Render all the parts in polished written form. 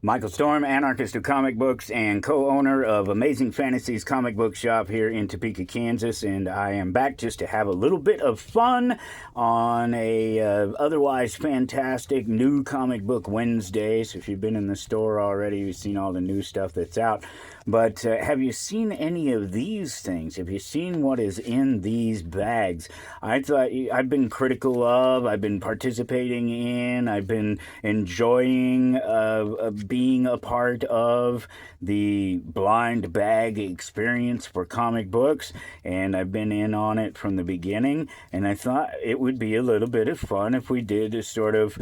Michael Storm, anarchist of comic books and co-owner of Amazing Fantasies comic book shop here in Topeka, Kansas, and I am back just to have a little bit of fun on a otherwise fantastic new comic book Wednesday. So if you've been in the store already, you've seen all the new stuff that's out. But have you seen any of these things? Have you seen what is in these bags? I thought I've been critical of, I've been participating in, I've been enjoying being a part of the blind bag experience for comic books, and I've been in on it from the beginning, and I thought it would be a little bit of fun if we did a sort of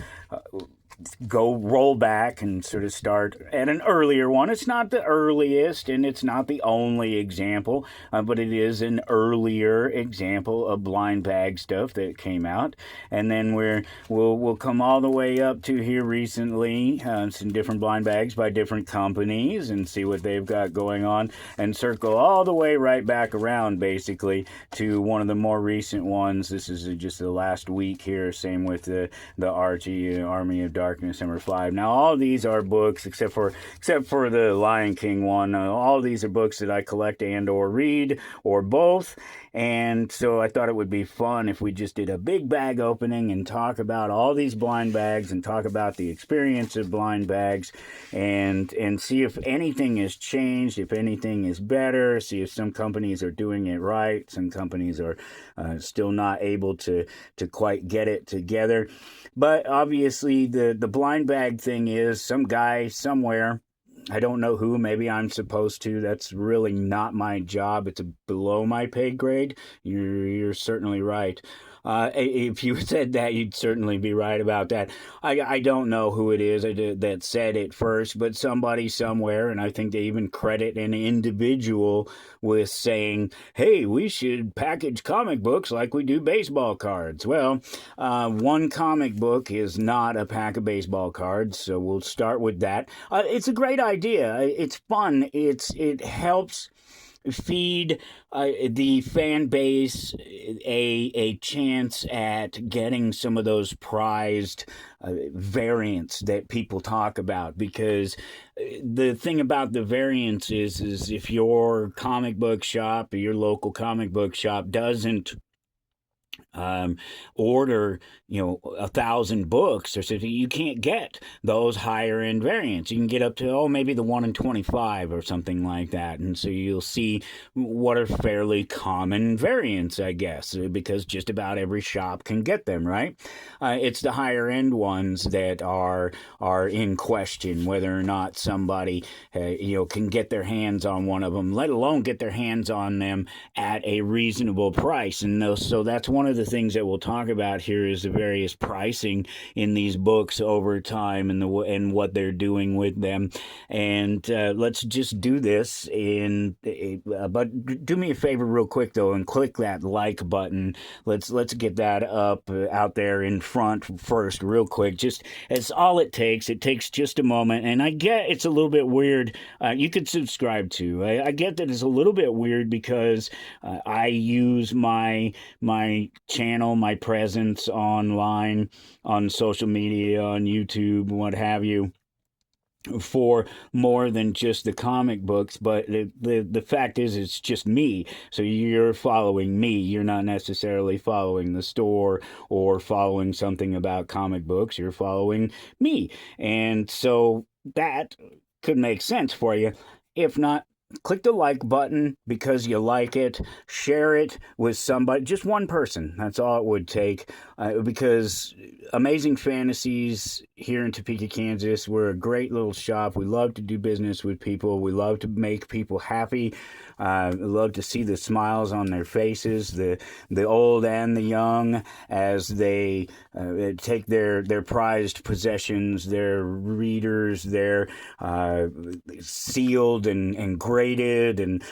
go roll back and sort of start at an earlier one. It's not the earliest and it's not the only example, but it is an earlier example of blind bag stuff that came out. And then we'll come all the way up to here recently, some different blind bags by different companies and see what they've got going on, and circle all the way right back around basically to one of the more recent ones. This is just the last week here. Same with the Archie Army of Darkness #5. Now all of these are books except for the Lion King one. All of these are books that I collect and or read or both. And so I thought it would be fun if we just did a big bag opening and talk about all these blind bags and talk about the experience of blind bags and see if anything has changed, if anything is better, see if some companies are doing it right, some companies are still not able to quite get it together. But obviously the blind bag thing is some guy somewhere, I don't know who, maybe I'm supposed to. That's really not my job. It's below my pay grade. You're certainly right. If you said that, you'd certainly be right about that. I don't know who it is that said it first, but somebody somewhere, and I think they even credit an individual with saying, hey, we should package comic books like we do baseball cards. Well, one comic book is not a pack of baseball cards, so we'll start with that. It's a great idea. It's fun. It helps feed the fan base a chance at getting some of those prized variants that people talk about, because the thing about the variants is if your comic book shop or your local comic book shop doesn't order 1,000 books or something, you can't get those higher end variants. You can get up to maybe the 1 in 25 or something like that, and so you'll see what are fairly common variants, I guess, because just about every shop can get them, right? It's the higher end ones that are in question, whether or not somebody can get their hands on one of them, let alone get their hands on them at a reasonable price. And so that's one of the things that we'll talk about here is the various pricing in these books over time and what they're doing with them. And let's just do this but do me a favor real quick though and click that like button. Let's get that up out there in front first real quick. Just it's all it takes. It takes just a moment, and I get it's a little bit weird. You could subscribe to. I get that it's a little bit weird because I use my channel, my presence online, on social media, on YouTube, what have you, for more than just the comic books. But the fact is it's just me, so you're following me. You're not necessarily following the store or following something about comic books. You're following me, and so that could make sense for you. If not, click the like button because you like it. Share it with somebody, just one person. That's all it would take, because Amazing Fantasies here in Topeka, Kansas, we're a great little shop. We love to do business with people. We love to make people happy. We love to see the smiles on their faces, the old and the young, as they take their prized possessions, their readers, their sealed and graded and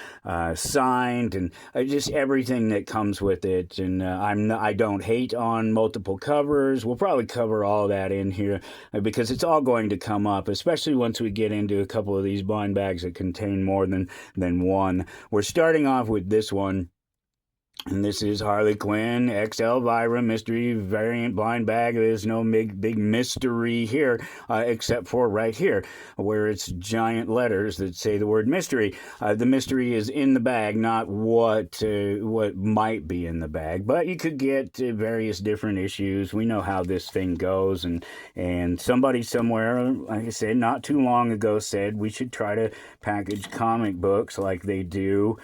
signed, and just everything that comes with it. And I don't hate on multiple covers. We'll probably cover all that in here because it's all going to come up, especially once we get into a couple of these blind bags that contain more than one. We're starting off with this one. And this is Harley Quinn XL Elvira mystery variant blind bag. There's no big mystery here, except for right here, where it's giant letters that say the word mystery. The mystery is in the bag, not what might be in the bag. But you could get various different issues. We know how this thing goes, and somebody somewhere, like I said, not too long ago, said we should try to package comic books like they do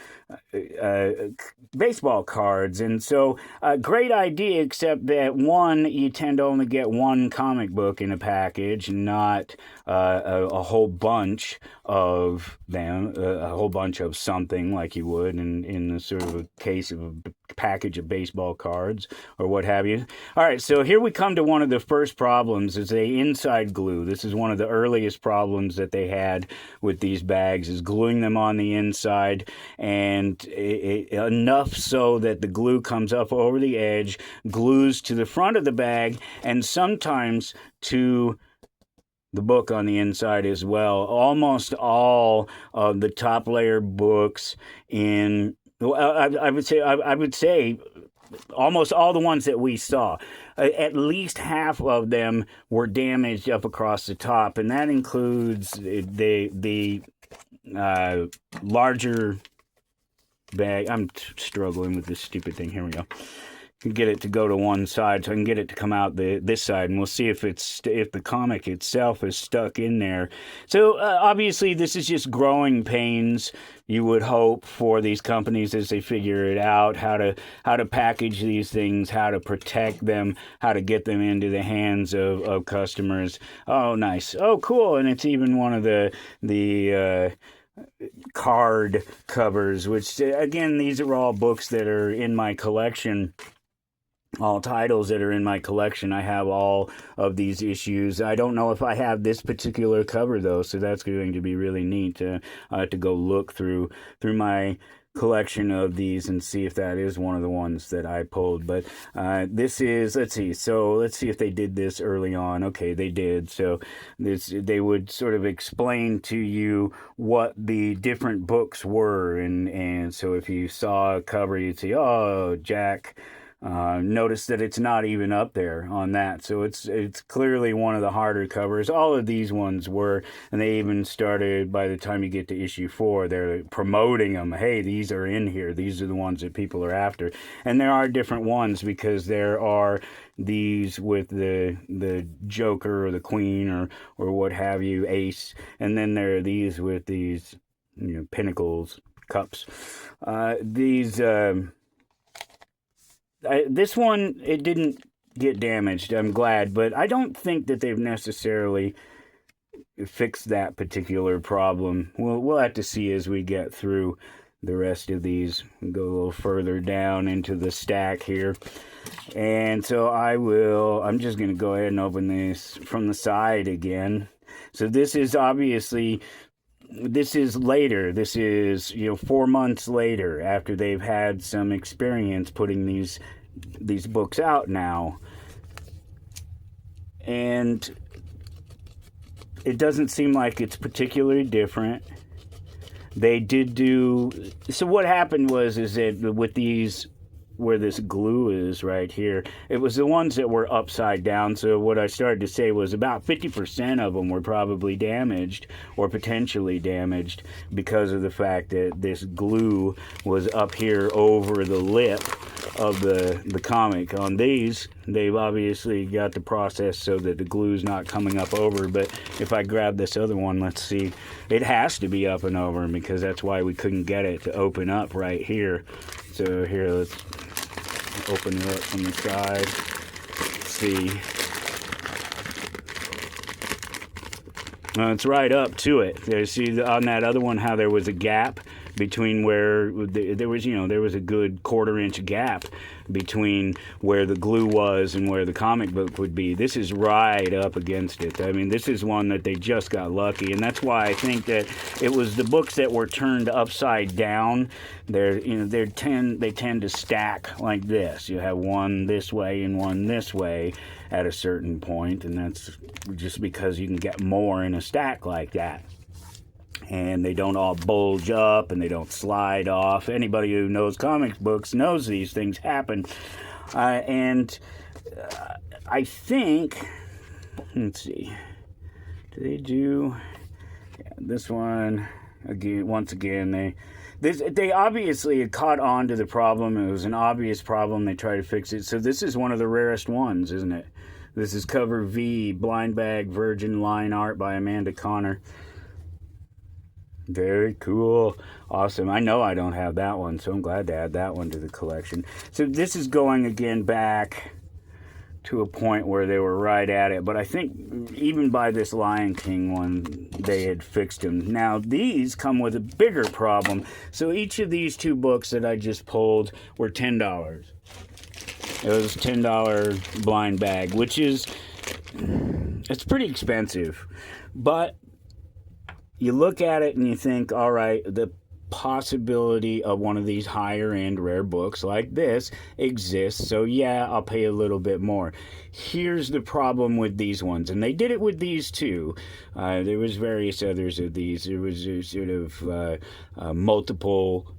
baseball cards. And so great idea, except that one, you tend to only get one comic book in a package, not a whole bunch of them, a whole bunch of something like you would in a sort of a case of a package of baseball cards or what have you. All right, so here we come to one of the first problems, is a inside glue. This is one of the earliest problems that they had with these bags, is gluing them on the inside, and enough so that the glue comes up over the edge, glues to the front of the bag, and sometimes to the book on the inside as well. Almost all of the top layer books in, I would say almost all the ones that we saw, at least half of them were damaged up across the top, and that includes the larger bag. I'm struggling with this stupid thing. Here we go. Get it to go to one side so I can get it to come out this side, and we'll see if the comic itself is stuck in there. So obviously this is just growing pains, you would hope, for these companies as they figure it out, how to package these things, how to protect them, how to get them into the hands of customers. Oh, nice. Oh, cool. And it's even one of the card covers, which again, these are all books that are in my collection. All titles that are in my collection. I have all of these issues. I don't know if I have this particular cover though, so that's going to be really neat to go look through my collection of these and see if that is one of the ones that I pulled. But this is, let's see if they did this early on. Okay, they did. So they would sort of explain to you what the different books were, and so if you saw a cover, you'd see, oh, Jack. Notice that it's not even up there on that, so it's clearly one of the harder covers. All of these ones were, and they even started, by the time you get to issue 4, they're promoting them. Hey, these are in here. These are the ones that people are after. And there are different ones, because there are these with the Joker or the Queen or what have you, Ace, and then there are these with these, pinnacles, cups. This one, it didn't get damaged, I'm glad, but I don't think that they've necessarily fixed that particular problem. We'll have to see as we get through the rest of these. We'll go a little further down into the stack here. And so I'm just going to go ahead and open this from the side again. So this is obviously... This is later. This is 4 months later, after they've had some experience putting these books out now, and it doesn't seem like it's particularly different. They did do so. What happened was that with these, where this glue is right here, it was the ones that were upside down. So what I started to say was about 50% of them were probably damaged or potentially damaged because of the fact that this glue was up here over the lip of the comic. On these, they've obviously got the process so that the glue's not coming up over. But if I grab this other one, let's see, it has to be up and over, because that's why we couldn't get it to open up right here. So here, let's open it up from the side. Let's see. It's right up to it. There, see on that other one how there was a gap between where there was a good 1/4 inch gap between where the glue was and where the comic book would be. This is right up against it. I mean, this is one that they just got lucky, and that's why I think that it was the books that were turned upside down. They tend to stack like this. You have one this way and one this way at a certain point, and that's just because you can get more in a stack like that. and they don't all bulge up and they don't slide off. Anybody who knows comic books knows these things happen. And I think, let's see, do they do this one again? Once again, they obviously had caught on to the problem. It was an obvious problem. They tried to fix it. So this is one of the rarest ones, isn't it? This is cover V, blind bag virgin line art by Amanda Connor. Very cool. Awesome. I know I don't have that one, so I'm glad to add that one to the collection. So this is going again back to a point where they were right at it, but I think even by this Lion King one, they had fixed them. Now, these come with a bigger problem. So each of these two books that I just pulled were $10. It was $10 blind bag, which is, it's pretty expensive, but you look at it and you think, all right, the possibility of one of these higher end rare books like this exists, so yeah, I'll pay a little bit more. Here's the problem with these ones, and they did it with these too. There was various others of these. There was sort of multiple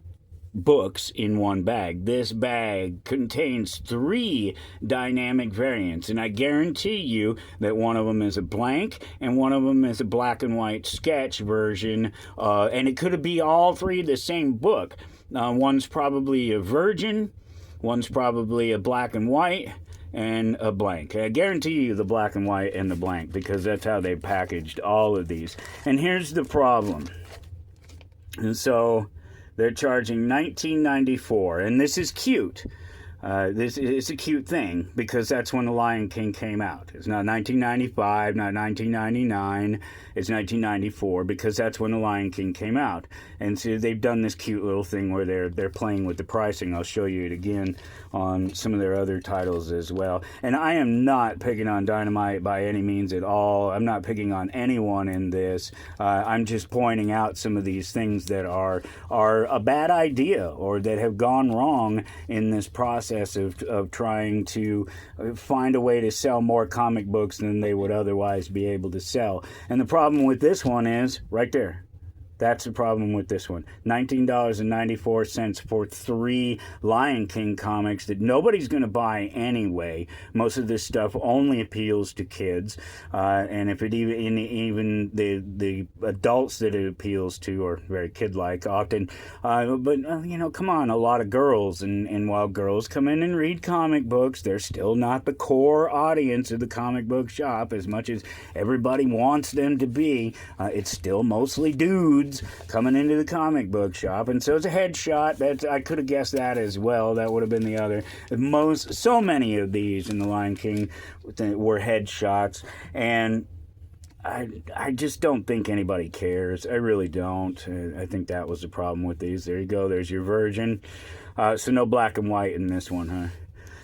books in one bag. This bag contains 3 dynamic variants, and I guarantee you that one of them is a blank and one of them is a black and white sketch version, and it could be all 3 the same book. One's probably a virgin, one's probably a black and white, and a blank. I guarantee you the black and white and the blank, because that's how they packaged all of these. And here's the problem. And so they're charging $19.94, and this is cute. This is a cute thing, because that's when The Lion King came out. It's not 1995, not 1999. It's 1994, because that's when The Lion King came out. And so they've done this cute little thing where they're playing with the pricing. I'll show you it again on some of their other titles as well. And I am not picking on Dynamite by any means at all. I'm not picking on anyone in this. I'm just pointing out some of these things that are a bad idea, or that have gone wrong in this process of trying to find a way to sell more comic books than they would otherwise be able to sell. And the problem with this one is right there. That's the problem with this one. $19.94 for 3 Lion King comics that nobody's going to buy anyway. Most of this stuff only appeals to kids, and if it even the adults that it appeals to are very kid-like often. But come on, a lot of girls, and while girls come in and read comic books, they're still not the core audience of the comic book shop as much as everybody wants them to be. It's still mostly dudes coming into the comic book shop, and so it's a headshot. I could have guessed that as well. That would have been the other. So many of these in The Lion King were headshots, and I just don't think anybody cares. I really don't. I think that was the problem with these. There you go. There's your virgin. So no black and white in this one, huh?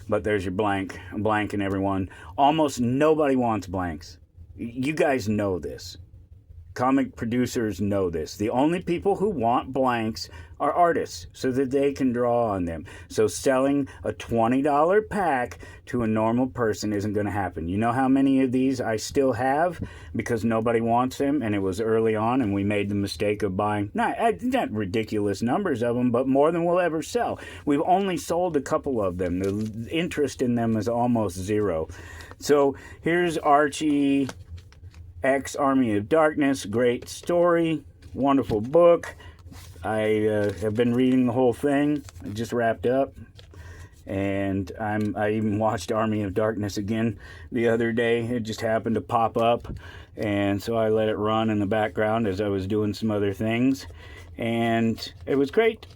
But there's your blank in everyone. Almost nobody wants blanks. You guys know this. Comic producers know this. The only people who want blanks are artists, so that they can draw on them. So selling a $20 pack to a normal person isn't going to happen. You know how many of these I still have because nobody wants them, and it was early on, and we made the mistake of buying not ridiculous numbers of them, but more than we'll ever sell. We've only sold a couple of them. The interest in them is almost zero. So here's Archie X Army of Darkness. Great story, wonderful book. I have been reading the whole thing. I just wrapped up, and I even watched Army of Darkness again the other day. It just happened to pop up, and so I let it run in the background as I was doing some other things, and it was great.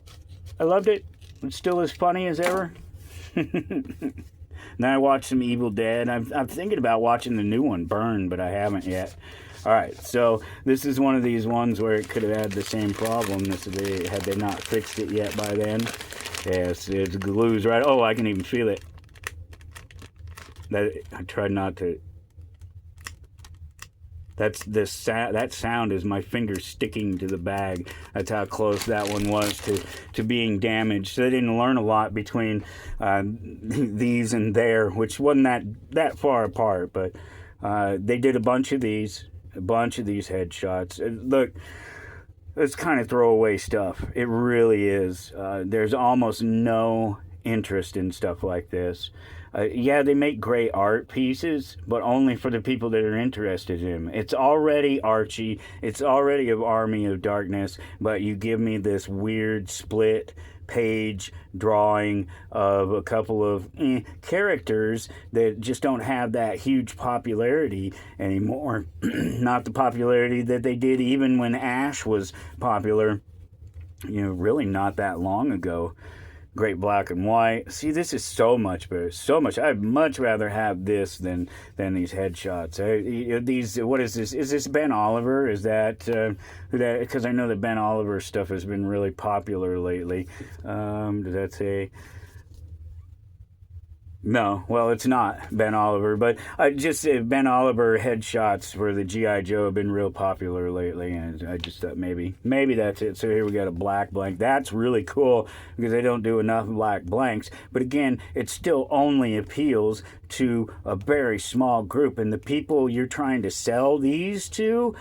I loved it. It's still as funny as ever. Then I watched some Evil Dead. I'm thinking about watching the new one, Burn, but I haven't yet. All right, so this is one of these ones where it could have had the same problem had they not fixed it yet by then. Yes, it glues right. Oh, I can even feel it. I tried not to. That sound is my fingers sticking to the bag. That's how close that one was to being damaged. So they didn't learn a lot between these and there, which wasn't that far apart. But they did a bunch of these headshots. Look, it's kind of throwaway stuff. It really is. There's almost no interest in stuff like this. Yeah, they make great art pieces, but only for the people that are interested in them. It's already Archie. It's already of Army of Darkness, but you give me this weird split page drawing of a couple of characters that just don't have that huge popularity anymore. Not the popularity that they did even when Ash was popular, really not that long ago. Great black and white. See, this is so much better. So much. I'd much rather have this than these headshots. These. What is this? Is this Ben Oliver? Is that who that? Because I know that Ben Oliver stuff has been really popular lately. Does that say? No, well, it's not Ben Oliver, but just Ben Oliver headshots for the G.I. Joe have been real popular lately, and I just thought maybe that's it. So here we got a black blank. That's really cool because they don't do enough black blanks, but again, it still only appeals to a very small group, and the people you're trying to sell these to,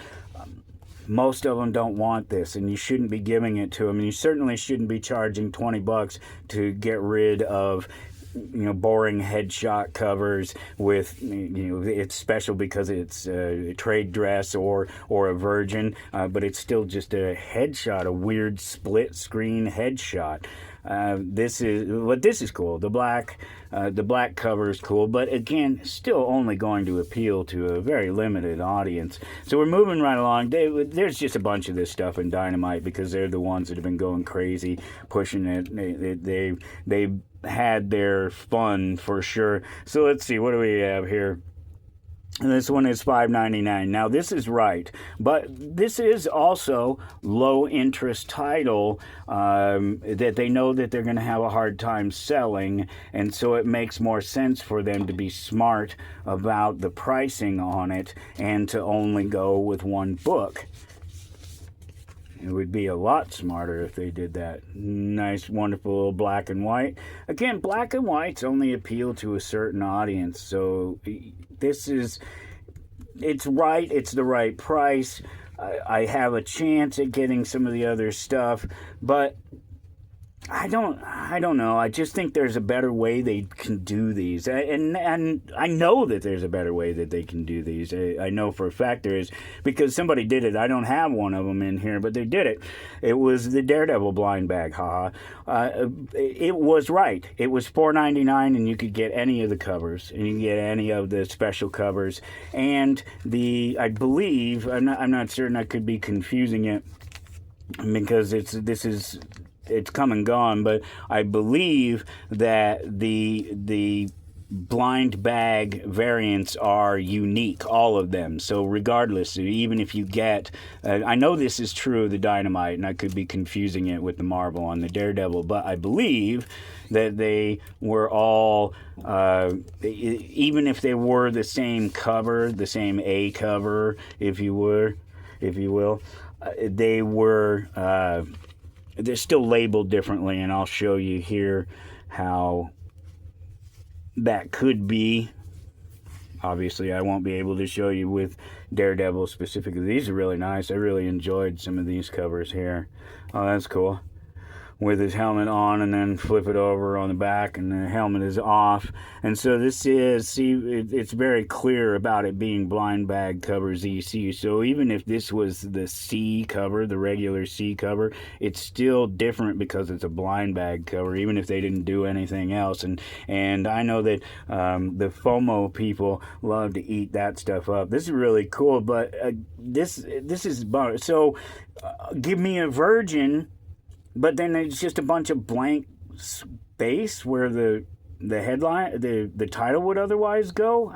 most of them don't want this, and you shouldn't be giving it to them, and you certainly shouldn't be charging $20 to get rid of boring headshot covers with, it's special because it's a trade dress or a virgin, but it's still just a headshot, a weird split screen headshot. This is cool. The black cover is cool, but again, still only going to appeal to a very limited audience. So we're moving right along. There's just a bunch of this stuff in Dynamite because they're the ones that have been going crazy, pushing it. They had their fun for sure. So let's see, what do we have here? This one is $5.99. Now this is right, but this is also low interest title that they know that they're going to have a hard time selling, and so it makes more sense for them to be smart about the pricing on it and to only go with one book. It would be a lot smarter if they did that. Nice, wonderful black and white. Again, black and whites only appeal to a certain audience, so it's right, it's the right price. I have a chance at getting some of the other stuff, but I don't know. I just think there's a better way they can do these, and I know that there's a better way that they can do these. I know for a fact there is, because somebody did it. I don't have one of them in here, but they did it. It was the Daredevil blind bag. Haha. It was right. It was $4.99, and you could get any of the covers, and you can get any of the special covers, and I believe I'm not certain. I could be confusing it because it's come and gone, but I believe that the blind bag variants are unique, all of them. So regardless, even if you get, I know this is true of the Dynamite, and I could be confusing it with the Marvel on the Daredevil, but I believe that they were all, even if they were the same cover, the same A cover, if you will, they were. They're still labeled differently, and I'll show you here how that could be. Obviously, I won't be able to show you with Daredevil specifically. These are really nice. I really enjoyed some of these covers here. Oh, that's cool. With his helmet on, and then flip it over on the back, and the helmet is off. And so this is, see, it's very clear about it being blind bag cover ZC. So even if this was the C cover, the regular C cover, it's still different because it's a blind bag cover, even if they didn't do anything else. And I know that the FOMO people love to eat that stuff up. This is really cool, but this is so. Give me a virgin. But then it's just a bunch of blank space where the headline, the title would otherwise go.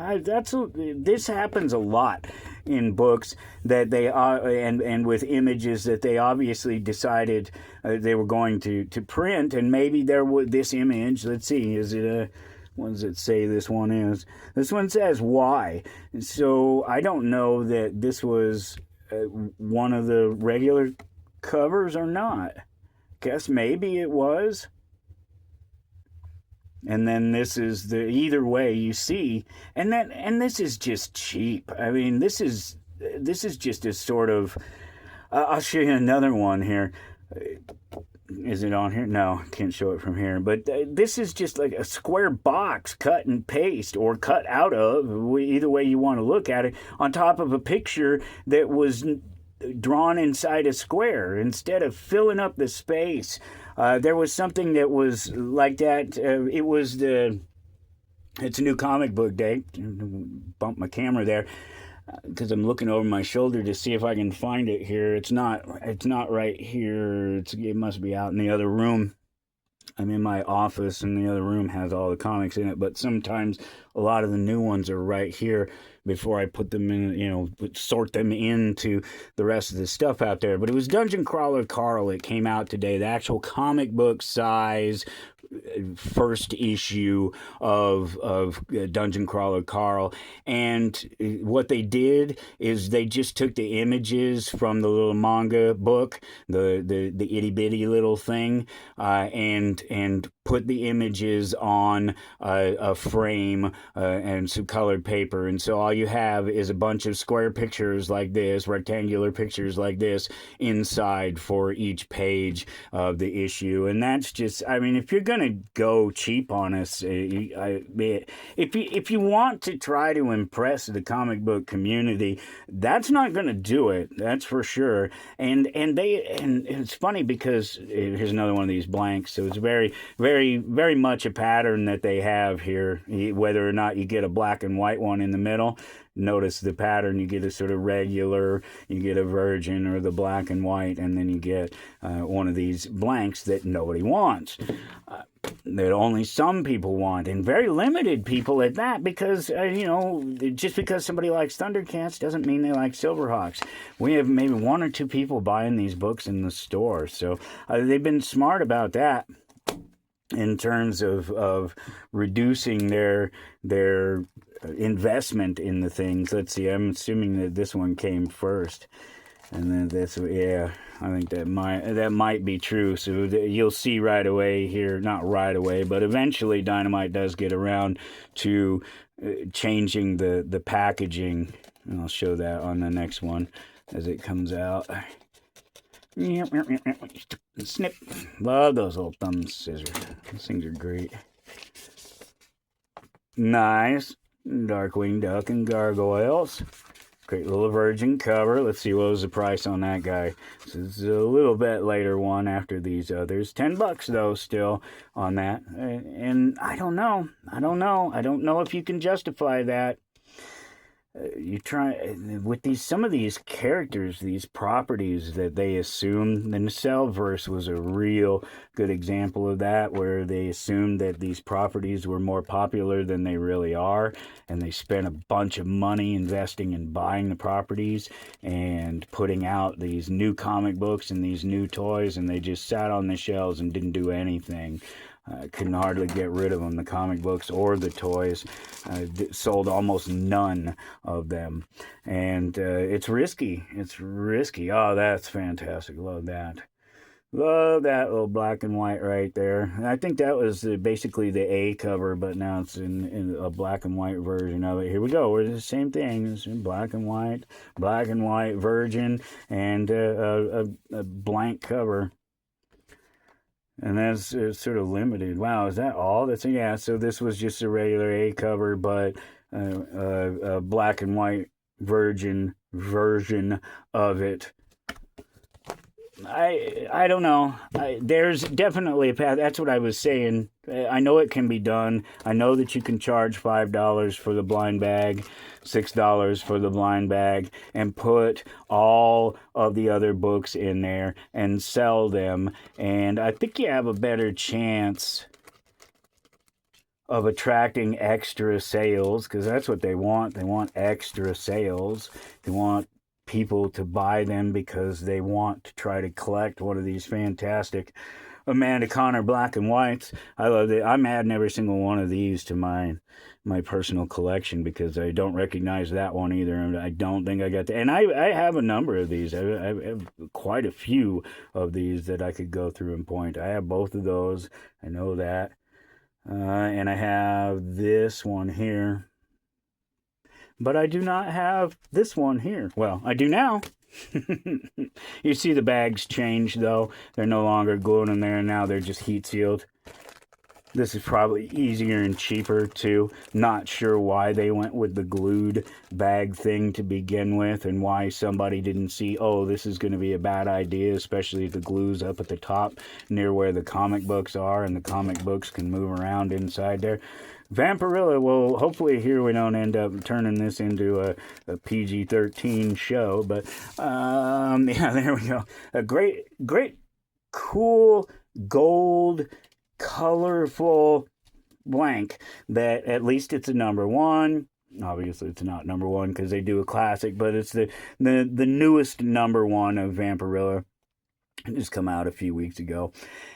This happens a lot in books that they are, and with images that they obviously decided they were going to print, and maybe there was this image. Let's see, is it what does it say this one is? This one says Y. So I don't know that this was one of the regular covers or not. Guess maybe it was. And then this is either way you see, and this is just cheap. I mean, this is just a sort of I'll show you another one here. Is it on here? No, can't show it from here. But this is just like a square box cut and paste or cut out of, either way you want to look at it, on top of a picture that was drawn inside a square instead of filling up the space. There was something that was like that. It's a new comic book day. Bump my camera there because I'm looking over my shoulder to see if I can find it here. It's not right here. It must be out in the other room. I'm in my office, and the other room has all the comics in it. But sometimes a lot of the new ones are right here before I put them in, sort them into the rest of the stuff out there. But it was Dungeon Crawler Carl. It came out today. The actual comic book size first issue of Dungeon Crawler Carl. And what they did is they just took the images from the little manga book, the itty bitty little thing, and put the images on a frame and some colored paper. And so all you have is a bunch of square pictures like this, rectangular pictures like this, inside for each page of the issue. And that's just, I mean, if you're going to go cheap on us, if you want to try to impress the comic book community, that's not going to do it. That's for sure. And it's funny because here's another one of these blanks. So it's very, very, very much a pattern that they have here. Whether or not you get a black and white one in the middle, notice the pattern. You get a sort of regular, you get a virgin or the black and white, and then you get one of these blanks that nobody wants. That only some people want, and very limited people at that, because, just because somebody likes Thundercats doesn't mean they like Silverhawks. We have maybe one or two people buying these books in the store, so they've been smart about that in terms of reducing their investment in the things. Let's see, I'm assuming that this one came first. And then this, yeah, I think that might be true. So you'll see right away here, not right away, but eventually Dynamite does get around to changing the packaging. And I'll show that on the next one as it comes out. Snip. Love those little thumb scissors. Those things are great. Nice. Darkwing Duck and Gargoyles. Great little virgin cover. Let's see, what was the price on that guy? This is a little bit later one after these others. $10 though still on that. And I don't know. I don't know if you can justify that. You try with some of these characters, these properties that they assume. The Nacelle-verse was a real good example of that, where they assumed that these properties were more popular than they really are, and they spent a bunch of money investing in buying the properties and putting out these new comic books and these new toys, and they just sat on the shelves and didn't do anything. Couldn't hardly get rid of them, the comic books or the toys. Sold almost none of them. And it's risky. It's risky. Oh, that's fantastic. Love that. Love that little black and white right there. And I think that was basically the A cover, but now it's in a black and white version of it. Here we go. We're the same thing. It's in black and white virgin, and a blank cover. And that's sort of limited. Wow, is that all? Yeah, so this was just a regular A cover, but a black and white virgin version of it. I don't know. There's definitely a path. That's what I was saying. I know it can be done. I know that you can charge $5 for the blind bag, $6 for the blind bag, and put all of the other books in there and sell them. And I think you have a better chance of attracting extra sales, because that's what they want. They want extra sales. They want people to buy them because they want to try to collect one of these fantastic Amanda Connor black and whites. I love it. I'm adding every single one of these to my personal collection because I don't recognize that one either. And I don't think I got that. And I have a number of these. I have quite a few of these that I could go through and point. I have both of those. I know that. And I have this one here. but I do not have this one here. Well, I do now. You see the bags change, though. They're no longer glued in there. Now they're just heat sealed. This is probably easier and cheaper too. Not sure why they went with the glued bag thing to begin with, and why somebody didn't see, oh, this is going to be a bad idea, especially if the glue's up at the top near where the comic books are, and the comic books can move around inside there. Vampirilla, well, hopefully here we don't end up turning this into a PG-13 show, but yeah, there we go. A great, cool gold, colorful blank that at least it's a number one. Obviously, it's not number one because they do a classic, but it's the newest number one of Vampirilla. It just come out a few weeks ago,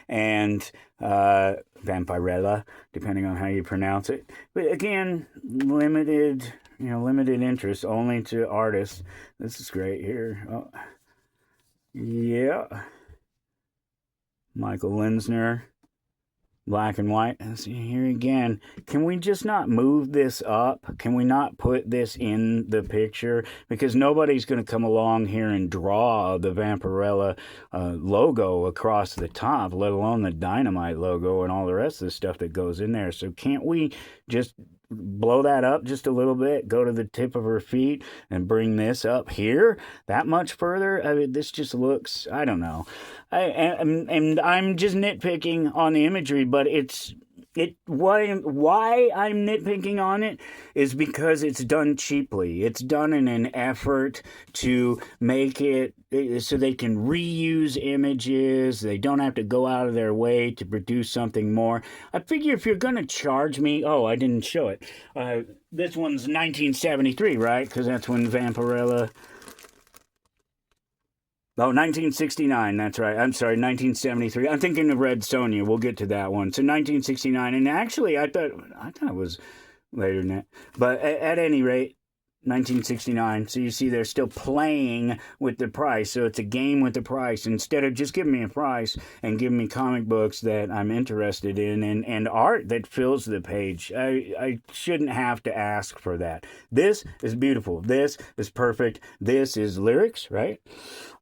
and Vampirella, depending on how you pronounce it. But again, limited interest, only to artists. This is great here. Oh, yeah, Michael Linsner. Black and white. See here again. Can we just not move this up? Can we not put this in the picture? Because nobody's going to come along here and draw the Vampirella logo across the top, let alone the Dynamite logo and all the rest of the stuff that goes in there. So can't we just blow that up just a little bit, go to the tip of her feet, and bring this up here that much further? I mean, this just looks, I don't know. And I'm just nitpicking on the imagery, but why I'm nitpicking on it is because it's done cheaply. It's done in an effort to make it so they can reuse images. They don't have to go out of their way to produce something more. I figure if you're going to charge me, oh, I didn't show it. This one's 1973, right? Because that's when Vampirella... Oh, 1969, that's right. I'm sorry, 1973. I'm thinking of Red Sonja. We'll get to that one. So 1969, and actually I thought it was later than that. But at any rate, 1969. So you see they're still playing with the price. So it's a game with the price. Instead of just giving me a price and giving me comic books that I'm interested in and art that fills the page. I shouldn't have to ask for that. This is beautiful. This is perfect. This is lyrics, right?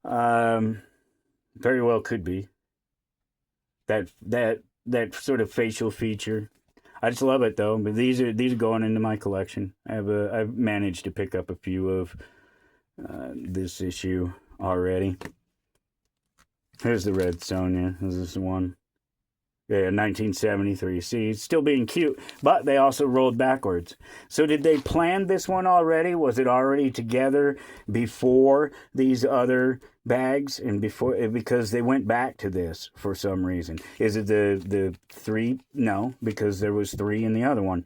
Very well could be. That sort of facial feature. I just love it though. But these are going into my collection. I've managed to pick up a few of this issue already. Here's the Red Sonja. This is the one. Yeah, 1973. See, it's still being cute, but they also rolled backwards. So did they plan this one already? Was it already together before these other bags and because they went back to this for some reason? Is it the three? No, because there was three in the other one.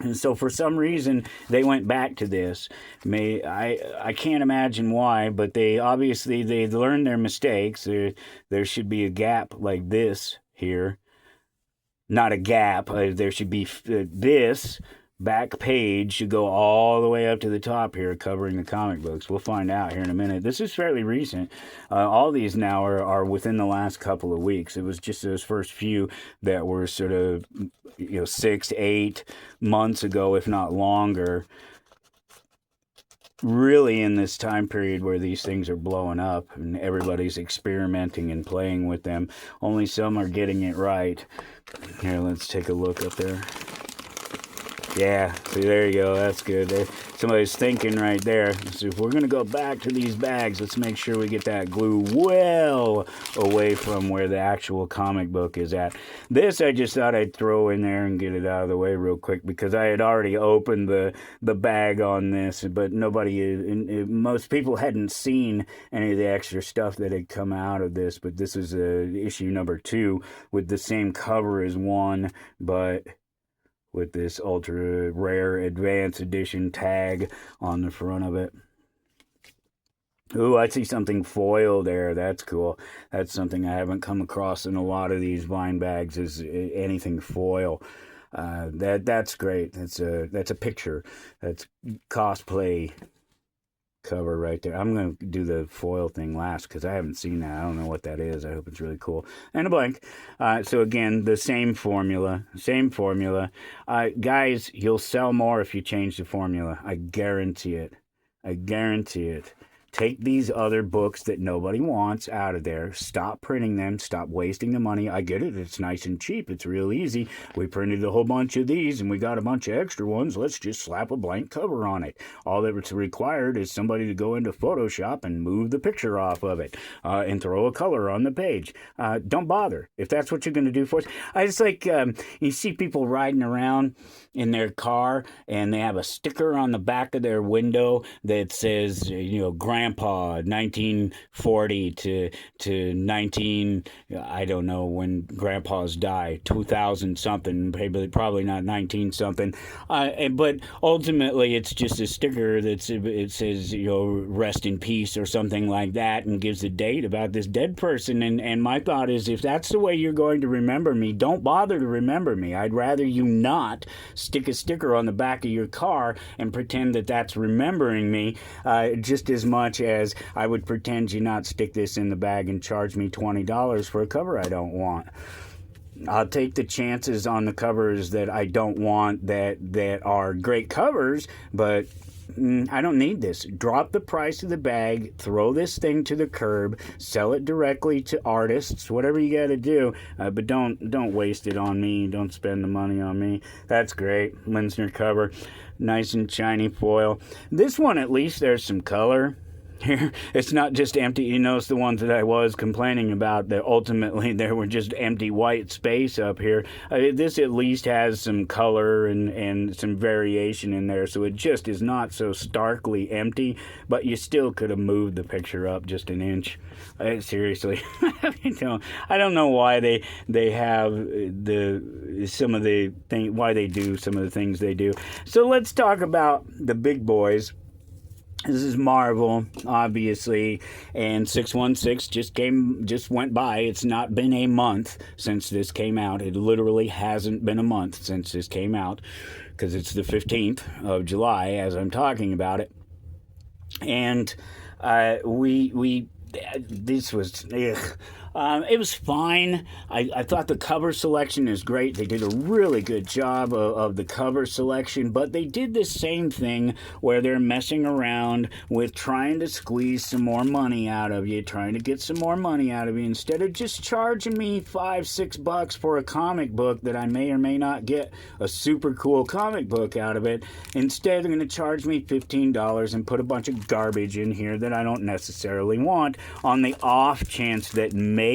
And so for some reason they went back to this. I can't imagine why, but they learned their mistakes. There should be a gap like this here. Not a gap. There should be this back page should go all the way up to the top here, covering the comic books. We'll find out here in a minute. This is fairly recent. All these now are within the last couple of weeks. It was just those first few that were sort of 6, 8 months ago, if not longer. Really in this time period where these things are blowing up and everybody's experimenting and playing with them. Only some are getting it right. Here, let's take a look up there. Yeah, see, there you go. That's good. Somebody's thinking right there. So if we're going to go back to these bags, let's make sure we get that glue well away from where the actual comic book is at. This I just thought I'd throw in there and get it out of the way real quick because I had already opened the bag on this, but most people hadn't seen any of the extra stuff that had come out of this, but this is issue number 2 with the same cover as 1, but with this ultra rare advanced edition tag on the front of it. Ooh, I see something foil there. That's cool. That's something I haven't come across in a lot of these Vine bags, is anything foil. That's great. That's a picture. That's cosplay cover right there. I'm going to do the foil thing last because I haven't seen that. I don't know what that is. I hope it's really cool. And a blank. So again, the same formula. Guys, you'll sell more if you change the formula. I guarantee it. I guarantee it. Take these other books that nobody wants out of there. Stop printing them. Stop wasting the money. I get it. It's nice and cheap. It's real easy. We printed a whole bunch of these and we got a bunch of extra ones. Let's just slap a blank cover on it. All that's required is somebody to go into Photoshop and move the picture off of it and throw a color on the page. Don't bother if that's what you're going to do for us. I just like you see people riding around in their car and they have a sticker on the back of their window that says, Grandpa, 1940 to 19, I don't know when grandpas die, 2000 something, probably not 19 something. But ultimately, it's just a sticker it says, rest in peace or something like that, and gives a date about this dead person. And my thought is, if that's the way you're going to remember me, don't bother to remember me. I'd rather you not stick a sticker on the back of your car and pretend that that's remembering me, just as much as I would pretend you not stick this in the bag and charge me $20 for a cover I don't want. I'll take the chances on the covers that I don't want that are great covers, but I don't need this. Drop the price of the bag, throw this thing to the curb, sell it directly to artists, whatever you got to do, but don't waste it on me. Don't spend the money on me. That's great. Linsner cover, nice and shiny foil. This one, at least there's some color. Here, it's not just empty. You notice the ones that I was complaining about, that ultimately there were just empty white space up here. This at least has some color and some variation in there, so it just is not so starkly empty, but you still could have moved the picture up just an inch. Seriously. I don't know why they have why they do some of the things they do. So let's talk about the big boys. This is Marvel, obviously, and 616 just went by. It's not been a month since this came out. It literally hasn't been a month since this came out, because it's the 15th of July as I'm talking about it. And this was, it was fine. I thought the cover selection is great. They did a really good job of the cover selection, but they did this same thing where they're messing around with trying to squeeze some more money out of you, trying to get some more money out of you, instead of just charging me $5-6 for a comic book that I may or may not get a super cool comic book out of it. Instead, they're going to charge me $15 and put a bunch of garbage in here that I don't necessarily want, on the off chance that maybe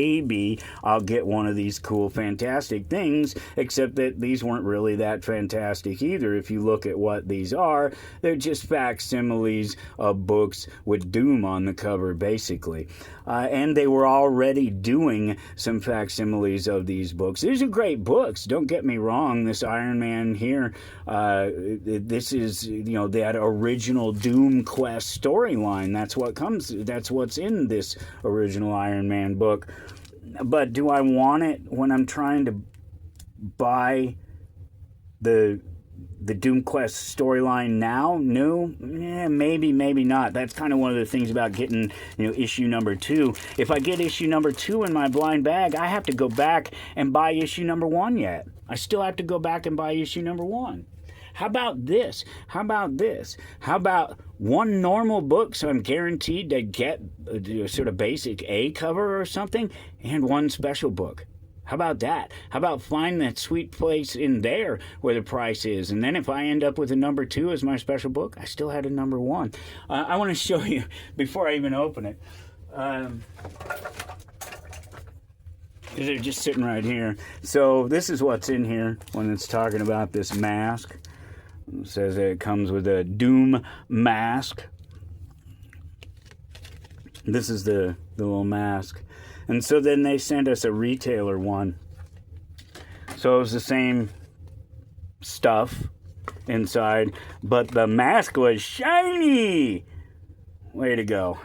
I'll get one of these cool, fantastic things, except that these weren't really that fantastic either. If you look at what these are, they're just facsimiles of books with Doom on the cover, basically. And they were already doing some facsimiles of these books. These are great books, don't get me wrong. This Iron Man here, this is, that original Doom Quest storyline. That's what's in this original Iron Man book. But do I want it when I'm trying to buy the Doom Quest storyline now? No? Yeah, maybe not. That's kind of one of the things about getting, issue number 2. If I get issue number 2 in my blind bag, I have to go back and buy issue number 1 yet. I still have to go back and buy issue number 1. How about this? How about one normal book, so I'm guaranteed to get a sort of basic A cover or something, and one special book? How about that? How about find that sweet place in there where the price is, and then if I end up with a number 2 as my special book, I still had a number 1. I want to show you before I even open it. They're just sitting right here. So this is what's in here when it's talking about this mask. It says that it comes with a Doom mask. This is the little mask. And so then they sent us a retailer one. So it was the same stuff inside, but the mask was shiny. Way to go.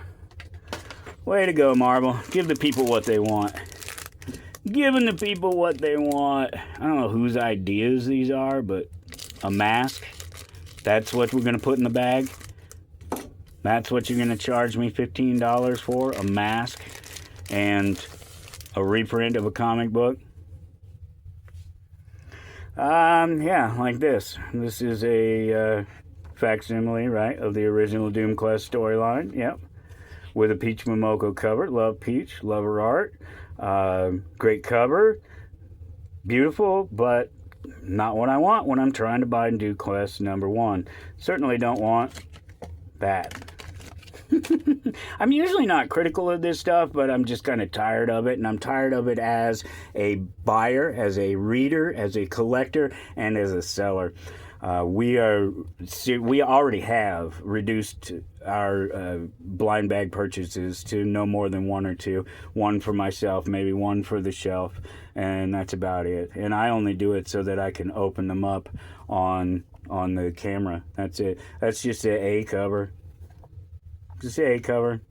Way to go, Marvel. Give the people what they want. Giving the people what they want. I don't know whose ideas these are, but a mask, that's what we're going to put in the bag. That's what you're going to charge me $15 for? A mask and a reprint of a comic book? Yeah, like this. This is a facsimile, right, of the original Doom Quest storyline. Yep. With a Peach Momoko cover. Love Peach. Love her art. Great cover. Beautiful, but not what I want when I'm trying to buy Doom Quest #1. Certainly don't want that. I'm usually not critical of this stuff, but I'm just kind of tired of it, and I'm tired of it as a buyer, as a reader, as a collector, and as a seller. We already have reduced our blind bag purchases to no more than 1 or 2. 1 for myself, maybe 1 for the shelf, and that's about it. And I only do it so that I can open them up on the camera. That's it. That's just an A cover. Just an A cover.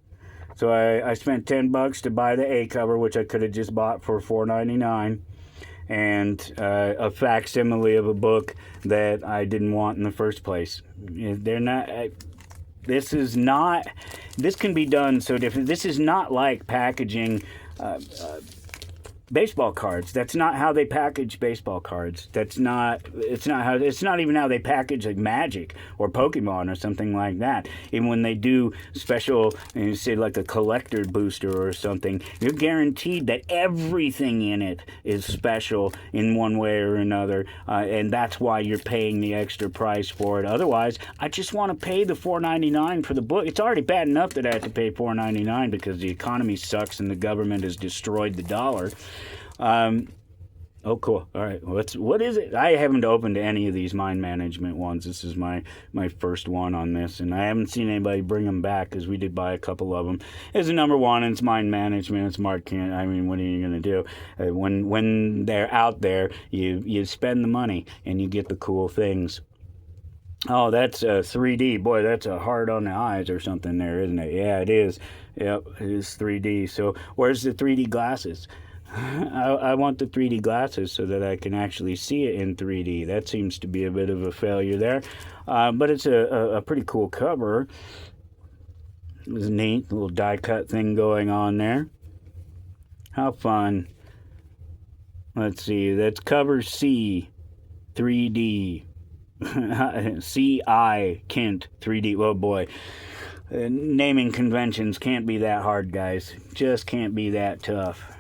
So I spent $10 to buy the A cover, which I could have just bought for $4.99. And a facsimile of a book that I didn't want in the first place. They're not. This can be done so different. This is not like packaging baseball cards. That's not how they package baseball cards. It's not even how they package like Magic or Pokemon or something like that. Even when they do special, say like a collector booster or something, you're guaranteed that everything in it is special in one way or another, and that's why you're paying the extra price for it. Otherwise, I just want to pay the $4.99 for the book. It's already bad enough that I have to pay $4.99 because the economy sucks and the government has destroyed the dollar. Oh, cool. All right. What is it? I haven't opened any of these mind management ones. This is my first one on this, and I haven't seen anybody bring them back because we did buy a couple of them. It's a #1, and it's mind management. It's Mark Kent. I mean, what are you going to do? When they're out there, you spend the money and you get the cool things. Oh, that's 3D. Boy, that's a hard on the eyes or something there, isn't it? Yeah, it is. Yep, it is 3D. So where's the 3D glasses? I want the 3D glasses so that I can actually see it in 3D. That seems to be a bit of a failure there. But it's a pretty cool cover. It was neat. A little die cut thing going on there. How fun. Let's see. That's cover C, 3D. C.I. Kent, 3D. Oh boy. Naming conventions can't be that hard, guys. Just can't be that tough.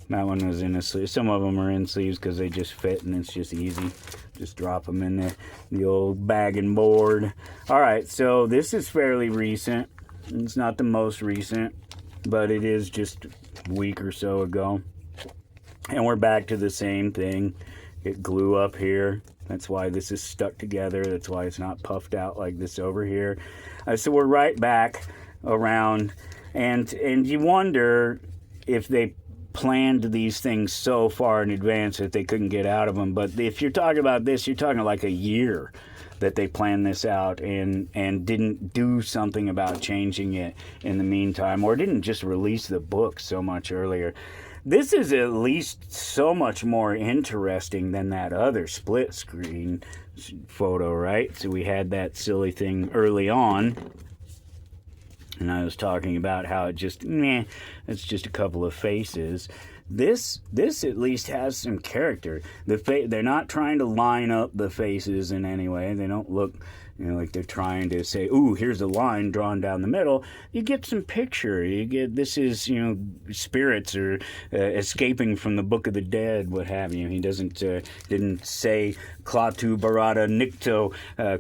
That one was in a sleeve. Some of them are in sleeves because they just fit and it's just easy. Just drop them in the old bag and board. All right, so this is fairly recent. It's not the most recent, but it is just a week or so ago. And we're back to the same thing. It glue up here. That's why this is stuck together. That's why it's not puffed out like this over here. So we're right back around. And you wonder if they planned these things so far in advance that they couldn't get out of them. But if you're talking about this, you're talking like a year that they planned this out and didn't do something about changing it in the meantime, or didn't just release the book so much earlier. This is at least so much more interesting than that other split screen photo, right? So we had that silly thing early on. And I was talking about how it just, it's just a couple of faces. This at least has some character. They're not trying to line up the faces in any way. They don't look, like they're trying to say, ooh, here's a line drawn down the middle. You get some picture. You get, this is, spirits are escaping from the Book of the Dead, what have you. He didn't say Klaatu Barada Nikto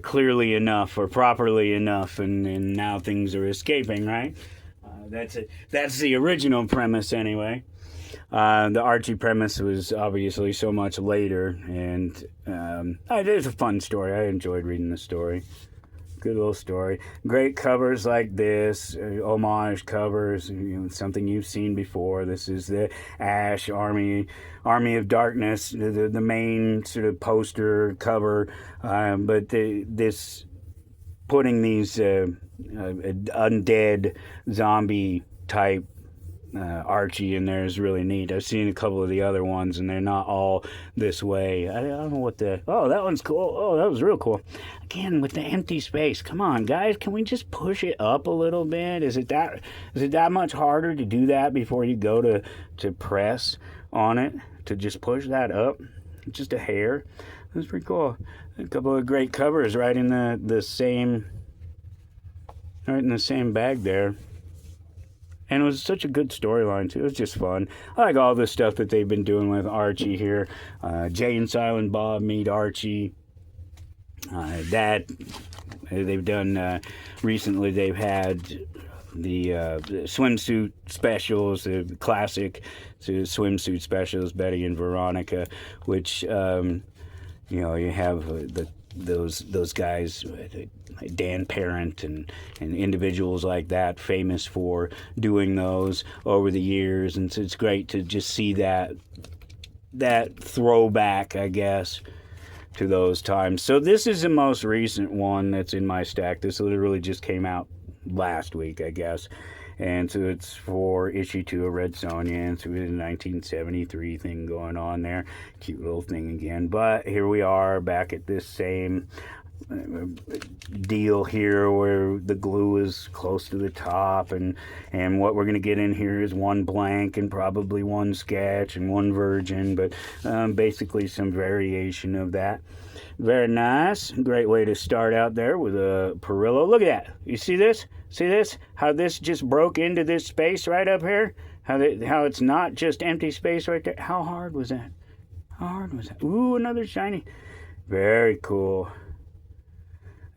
clearly enough or properly enough, and now things are escaping, right? That's the original premise anyway. The Archie premise was obviously so much later, and it's a fun story. I enjoyed reading the story. Good little story. Great covers like this, homage covers, something you've seen before. This is the Ash Army of Darkness, the main sort of poster cover, but this putting these undead zombie type Archie in there is really neat. I've seen a couple of the other ones, and they're not all this way. I don't know what the... Oh, that one's cool. Oh, that was real cool. Again, with the empty space. Come on, guys. Can we just push it up a little bit? Is it that much harder to do that before you go to press on it? To just push that up? Just a hair? That's pretty cool. A couple of great covers right in the same bag there. And it was such a good storyline, too. It was just fun. I like all the stuff that they've been doing with Archie here. Jay and Silent Bob meet Archie. That they've done recently. They've had the swimsuit specials, the classic swimsuit specials, Betty and Veronica, which, you have those guys, Dan Parent and individuals like that, famous for doing those over the years, and so it's great to just see that throwback, I guess, to those times. So this is the most recent one that's in my stack. This literally just came out last week, I guess. And so it's for issue 2 of Red Sonja, and so we had a 1973 thing going on there. Cute little thing again. But here we are back at this same deal here where the glue is close to the top, and what we're going to get in here is one blank and probably one sketch and one virgin, but basically some variation of that. Very nice. Great way to start out there with a Perillo. Look at that. You see this? See this? How this just broke into this space right up here? How it's not just empty space right there? How hard was that? How hard was that? Ooh, another shiny. Very cool.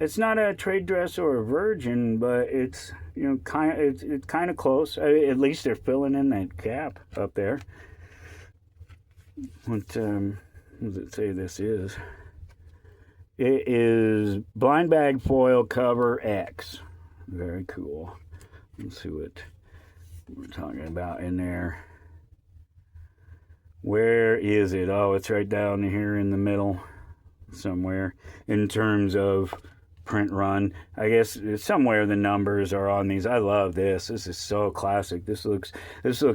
It's not a trade dress or a virgin, but it's it's kind of close. At least they're filling in that cap up there. What does it say this is? It is blind bag foil cover X. Very cool. Let's see what we're talking about in there. Where is it? Oh, it's right down here in the middle somewhere in terms of print run. I guess somewhere the numbers are on these. I love this. This is so classic. This looks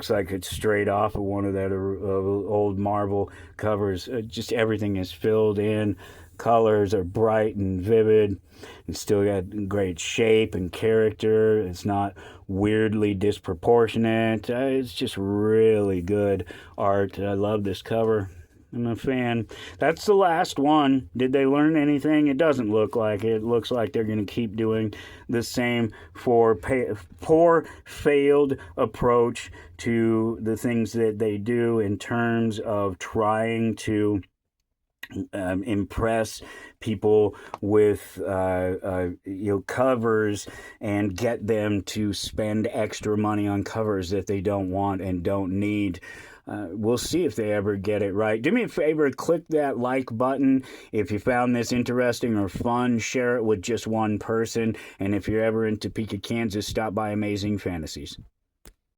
like it's straight off of one of that old Marvel covers. Just everything is filled in. Colors are bright and vivid. It's still got great shape and character. It's not weirdly disproportionate. It's just really good art. I love this cover. I'm a fan. That's the last one. Did they learn anything? It doesn't look like it. It looks like they're going to keep doing the same poor failed approach to the things that they do in terms of trying to impress people with covers and get them to spend extra money on covers that they don't want and don't need. We'll see if they ever get it right. Do me a favor, click that like button. If you found this interesting or fun, share it with just one person. And if you're ever in Topeka, Kansas, stop by Amazing Fantasies.